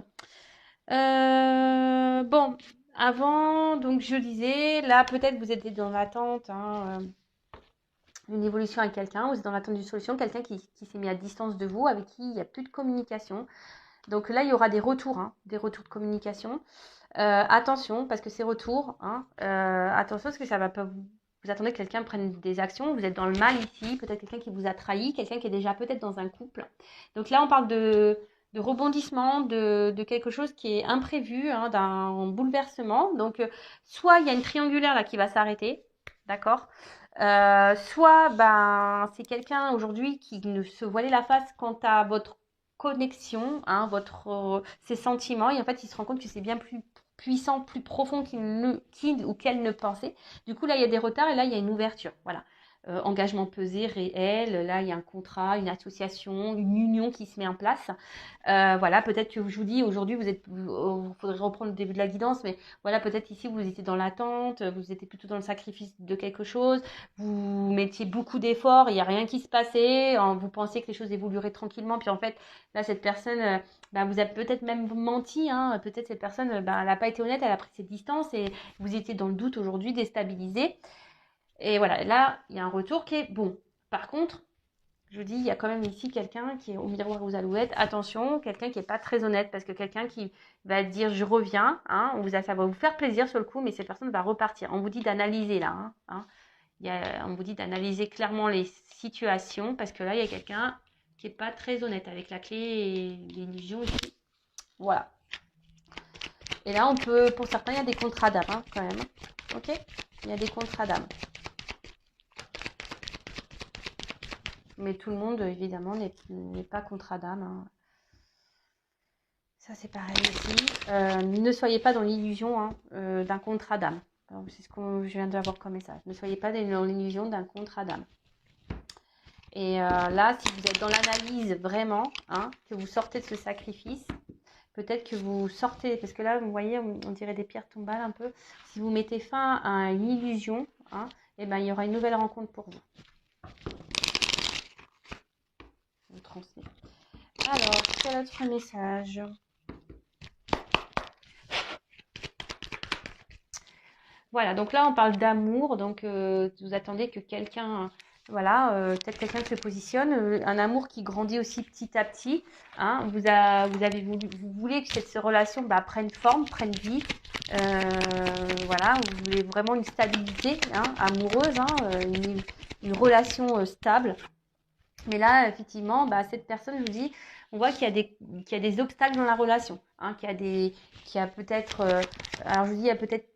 Bon, avant, donc je disais, là, peut-être vous êtes dans l'attente, hein, d'une évolution avec quelqu'un. Vous êtes dans l'attente d'une solution. Quelqu'un qui s'est mis à distance de vous, avec qui il n'y a plus de communication. Donc là, il y aura des retours, hein, des retours de communication. Attention, parce que ces retours, hein, attention, parce que ça va pas vous attendez que quelqu'un prenne des actions. Vous êtes dans le mal ici. Peut-être quelqu'un qui vous a trahi, quelqu'un qui est déjà peut-être dans un couple. Donc là, on parle de rebondissement, de quelque chose qui est imprévu, hein, d'un bouleversement. Donc, soit il y a une triangulaire là qui va s'arrêter, d'accord. Soit c'est quelqu'un aujourd'hui qui ne se voilait la face quant à votre connexion, hein, ses sentiments, et en fait il se rend compte que c'est bien plus puissant, plus profond qu'il ou qu'elle ne pensait. Du coup là il y a des retards et là il y a une ouverture, voilà. Engagement pesé, réel, là il y a un contrat, une association, une union qui se met en place. Voilà, peut-être que je vous dis aujourd'hui faudrait reprendre le début de la guidance, mais voilà, peut-être ici vous étiez dans l'attente, vous étiez plutôt dans le sacrifice de quelque chose, vous mettiez beaucoup d'efforts, il n'y a rien qui se passait, vous pensiez que les choses évolueraient tranquillement, puis en fait là cette personne, vous a peut-être même menti, hein, peut-être cette personne, elle n'a pas été honnête, elle a pris ses distances et vous étiez dans le doute aujourd'hui, déstabilisé. Et voilà, là, il y a un retour qui est bon. Par contre, je vous dis, il y a quand même ici quelqu'un qui est au miroir aux alouettes. Attention, quelqu'un qui n'est pas très honnête, parce que quelqu'un qui va dire je reviens, hein, ça va vous faire plaisir sur le coup, mais cette personne va repartir. On vous dit d'analyser là, hein. On vous dit d'analyser clairement les situations, parce que là, il y a quelqu'un qui n'est pas très honnête avec la clé et l'illusion ici. Voilà. Et là, pour certains, il y a des contrats d'âme, hein, quand même. Ok. Il y a des contrats d'âme. Mais tout le monde, évidemment, n'est pas contrat d'âme, hein. Ça, c'est pareil ici. Ne soyez pas dans l'illusion, hein, d'un contrat d'âme. C'est ce que je viens d'avoir comme message. Ne soyez pas dans l'illusion d'un contrat d'âme. Et là, si vous êtes dans l'analyse vraiment, hein, que vous sortez de ce sacrifice, peut-être que vous sortez, parce que là, vous voyez, on dirait des pierres tombales un peu. Si vous mettez fin à une illusion, hein, il y aura une nouvelle rencontre pour vous. Je vous transmets. Alors, quel autre message ? Voilà, donc là, on parle d'amour. Donc, vous attendez que quelqu'un, voilà, peut-être quelqu'un se positionne. Un amour qui grandit aussi petit à petit, hein. Vous voulez que cette relation prenne forme, prenne vie. Voilà, vous voulez vraiment une stabilité, hein, amoureuse, hein, une relation stable. Mais là, effectivement, cette personne, je vous dis, on voit qu'il y a des obstacles dans la relation, hein, qu'il y a peut-être, alors je vous dis, il y a peut-être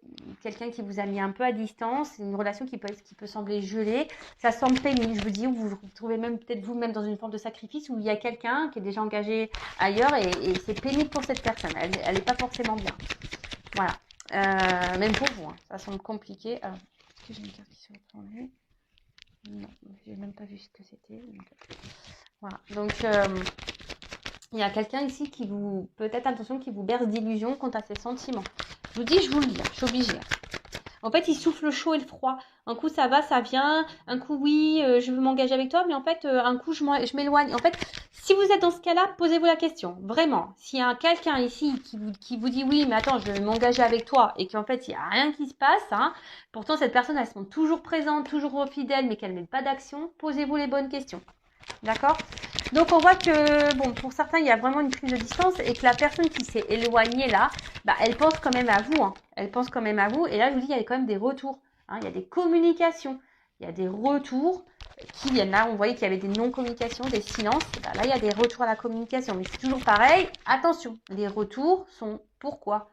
quelqu'un qui vous a mis un peu à distance, une relation qui peut sembler gelée, ça semble pénible, je vous dis, vous vous trouvez même peut-être vous-même dans une forme de sacrifice où il y a quelqu'un qui est déjà engagé ailleurs et c'est pénible pour cette personne, elle n'est pas forcément bien. Voilà, même pour vous, hein, ça semble compliqué. Alors, est-ce que j'ai une carte qui se retournée ? Non, j'ai même pas vu ce que c'était. Voilà. Donc, il y a quelqu'un ici qui vous, peut-être attention, qui vous berce d'illusions quant à ses sentiments. Je vous dis, je vous le dis, je suis obligée. En fait, il souffle le chaud et le froid. Un coup, ça va, ça vient. Un coup, oui, je veux m'engager avec toi. Mais en fait, un coup, je m'éloigne. En fait, si vous êtes dans ce cas-là, posez-vous la question. Vraiment. S'il y a quelqu'un ici qui vous dit oui, mais attends, je veux m'engager avec toi. Et qu'en fait, il n'y a rien qui se passe. Hein, pourtant, cette personne, elle se montre toujours présente, toujours fidèle, mais qu'elle ne met pas d'action. Posez-vous les bonnes questions. D'accord ? Donc, on voit que, bon, pour certains, il y a vraiment une prise de distance et que la personne qui s'est éloignée là, elle pense quand même à vous. Hein. Elle pense quand même à vous. Et là, je vous dis, il y a quand même des retours. Hein. Il y a des communications. Il y a des retours qui viennent là. On voyait qu'il y avait des non-communications, des silences. Là, il y a des retours à la communication. Mais c'est toujours pareil. Attention, les retours sont pourquoi ?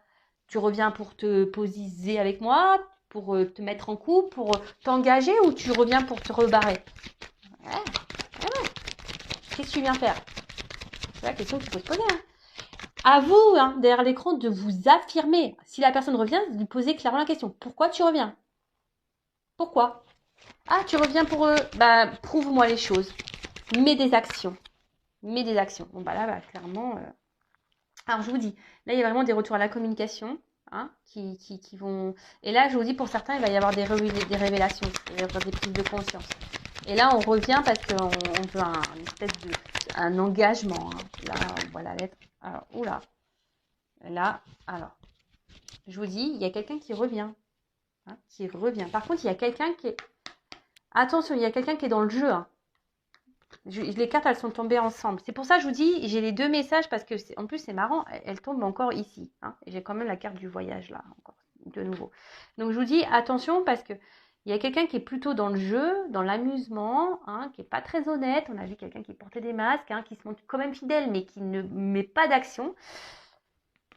Tu reviens pour te positionner avec moi, pour te mettre en couple, pour t'engager ou tu reviens pour te rebarrer ? Ouais. Qu'est-ce que tu viens faire ? C'est la question qu'il faut se poser. Hein. À vous, hein, derrière l'écran, de vous affirmer. Si la personne revient, de lui poser clairement la question. Pourquoi tu reviens ? Pourquoi ? Ah, tu reviens pour eux. Prouve-moi les choses. Mets des actions. Bon, là, clairement... Alors, je vous dis, là, il y a vraiment des retours à la communication. Hein, qui vont... Et là, je vous dis, pour certains, il va y avoir des révélations. Il va y avoir des prises de conscience. Et là, on revient parce qu'on veut une espèce un engagement. Hein. Là, on voit la lettre. Alors, oula. Là, alors, je vous dis, il y a quelqu'un qui revient. Hein, qui revient. Par contre, il y a quelqu'un qui est... Attention, il y a quelqu'un qui est dans le jeu. Hein. Les cartes, elles sont tombées ensemble. C'est pour ça que je vous dis, j'ai les deux messages parce que, en plus, c'est marrant, elles tombent encore ici. Hein, et j'ai quand même la carte du voyage là, encore, de nouveau. Donc, je vous dis, attention parce que il y a quelqu'un qui est plutôt dans le jeu, dans l'amusement, hein, qui n'est pas très honnête. On a vu quelqu'un qui portait des masques, hein, qui se montre quand même fidèle, mais qui ne met pas d'action.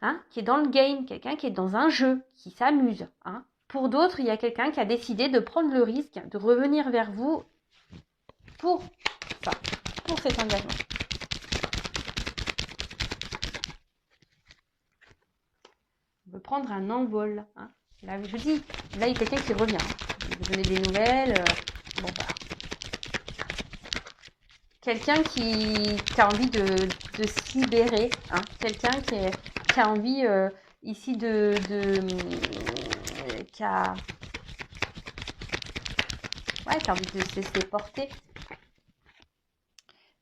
Hein, qui est dans le game, quelqu'un qui est dans un jeu, qui s'amuse. Hein. Pour d'autres, il y a quelqu'un qui a décidé de prendre le risque de revenir vers vous pour ça, pour cet engagement. On veut prendre un envol. Hein. Là, je vous dis, là, il y a quelqu'un qui revient. Hein. Vous donnez des nouvelles. Bon, voilà. Quelqu'un qui a envie de se libérer. Hein. Quelqu'un qui a envie ici qui a envie de se laisser porter.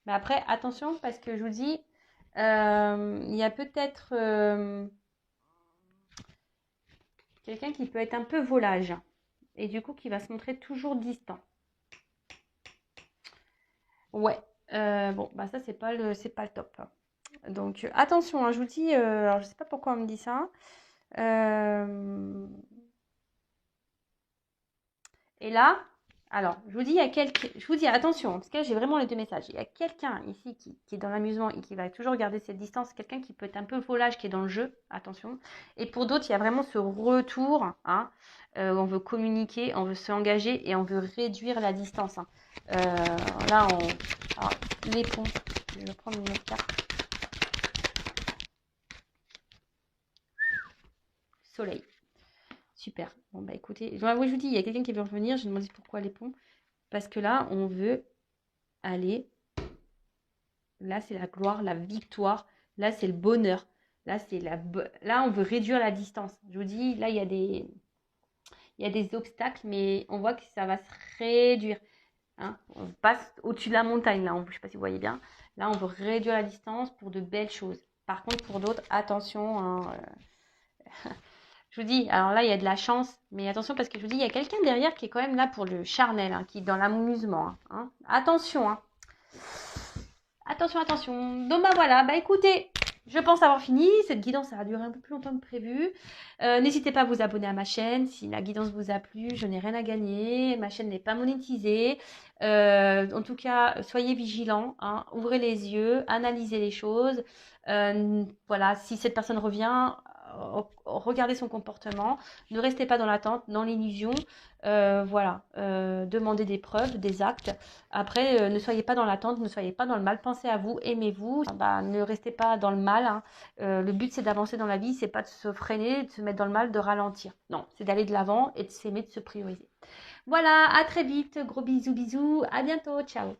Mais après, attention, parce que je vous dis, il y a peut-être quelqu'un qui peut être un peu volage. Et du coup, qui va se montrer toujours distant. Ouais. Bon, bah ça, c'est pas le top. Donc, attention, hein, je vous dis, alors je sais pas pourquoi on me dit ça. Et là, alors, je vous dis, je vous dis, attention, parce que là, j'ai vraiment les deux messages. Il y a quelqu'un ici qui est dans l'amusement et qui va toujours garder cette distance. Quelqu'un qui peut être un peu volage, qui est dans le jeu, attention. Et pour d'autres, il y a vraiment ce retour, hein, où on veut communiquer, on veut s'engager et on veut réduire la distance. Hein. Là, alors, les ponts, je vais prendre une autre carte. Soleil. Super. Bon, bah écoutez, oui, je vous dis, il y a quelqu'un qui veut revenir. Je me demande pourquoi les ponts. Parce que là, on veut aller. Là, c'est la gloire, la victoire. Là, c'est le bonheur. Là, là, on veut réduire la distance. Je vous dis, là, il y a des obstacles, mais on voit que ça va se réduire. Hein. On passe au-dessus de la montagne, là. Je ne sais pas si vous voyez bien. Là, on veut réduire la distance pour de belles choses. Par contre, pour d'autres, attention. Hein, je vous dis, alors là, il y a de la chance, mais attention parce que je vous dis, il y a quelqu'un derrière qui est quand même là pour le charnel, hein, qui est dans l'amusement. Hein. Attention, hein. Attention, attention. Donc, bah voilà, bah écoutez, je pense avoir fini. Cette guidance, ça a duré un peu plus longtemps que prévu. N'hésitez pas à vous abonner à ma chaîne. Si la guidance vous a plu, je n'ai rien à gagner. Ma chaîne n'est pas monétisée. En tout cas, soyez vigilants. Hein. Ouvrez les yeux, analysez les choses. Voilà, si cette personne revient, regardez son comportement. Ne restez pas dans l'attente, dans l'illusion. Voilà, demandez des preuves, des actes. Après, ne soyez pas dans l'attente, ne soyez pas dans le mal. Pensez à vous, aimez-vous. Bah, ne restez pas dans le mal. Hein. Le but, c'est d'avancer dans la vie. C'est pas de se freiner, de se mettre dans le mal, de ralentir. Non, c'est d'aller de l'avant et de s'aimer, de se prioriser. Voilà, à très vite. Gros bisous, bisous. À bientôt. Ciao.